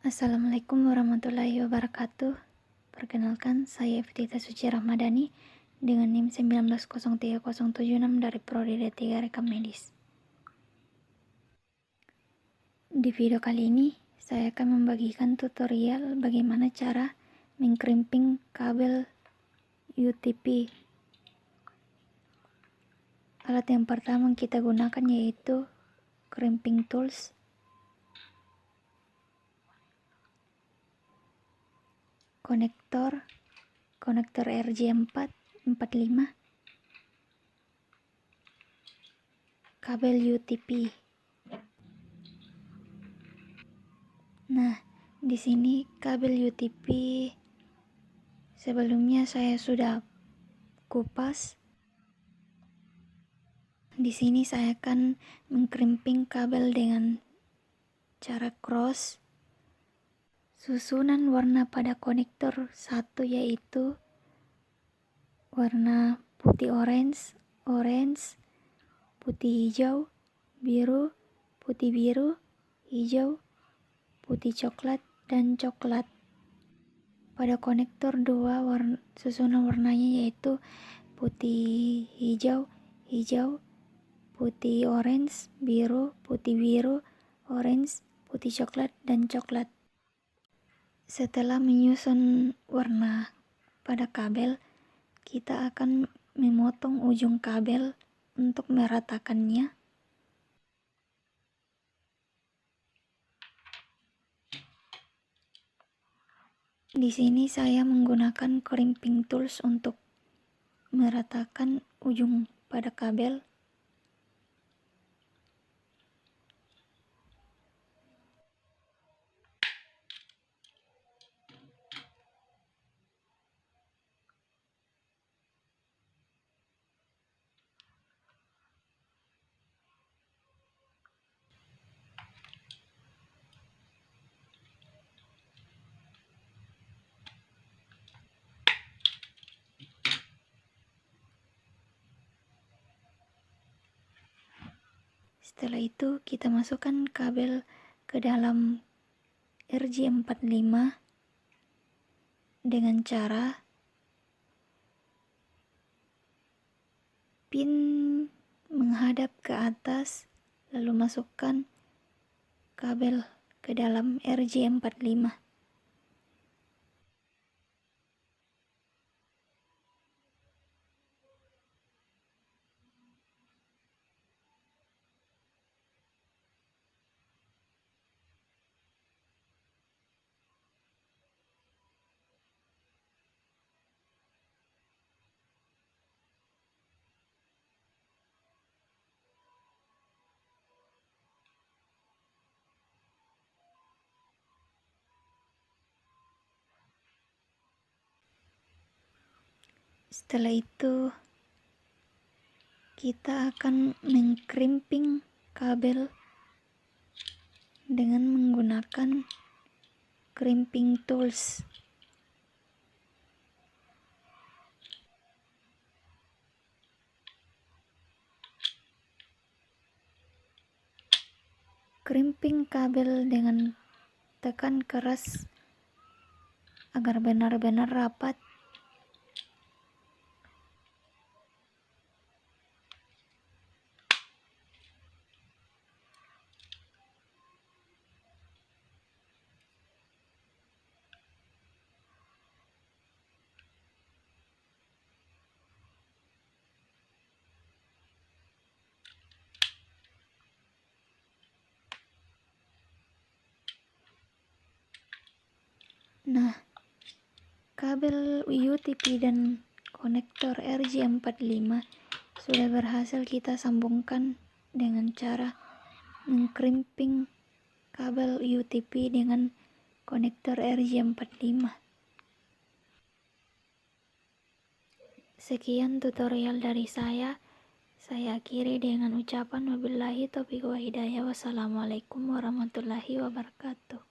Assalamualaikum warahmatullahi wabarakatuh. Perkenalkan, saya Iftitha Suci Rahmadani dengan NIM 1903076 dari Prodi D3 Rekam Medis. Di video kali ini, saya akan membagikan tutorial bagaimana cara mengkrimping kabel UTP. Alat yang pertama kita gunakan yaitu crimping tools. Konektor RJ445, kabel UTP. Nah, di sini kabel UTP sebelumnya saya sudah kupas. Di sini saya akan mengkrimping kabel dengan cara cross. Susunan warna pada konektor 1 yaitu warna putih orange, putih hijau, biru, putih biru, hijau, putih coklat, dan coklat. Pada konektor 2 susunan warnanya yaitu putih hijau, putih orange, biru, orange, putih coklat, dan coklat. Setelah menyusun warna pada kabel, kita akan memotong ujung kabel untuk meratakannya. Di sini saya menggunakan crimping tools untuk meratakan ujung pada kabel. Setelah itu kita masukkan kabel ke dalam RJ45 dengan cara pin menghadap ke atas, lalu masukkan kabel ke dalam RJ45. Setelah itu kita akan mengkrimping kabel dengan menggunakan crimping tools. Crimping kabel dengan tekan keras agar benar-benar rapat. Nah, kabel UTP dan konektor RJ45 sudah berhasil kita sambungkan dengan cara mengkrimping kabel UTP dengan konektor RJ45. Sekian tutorial dari saya. Saya akhiri dengan ucapan wabillahi taufiq wa hidayah. Wassalamualaikum warahmatullahi wabarakatuh.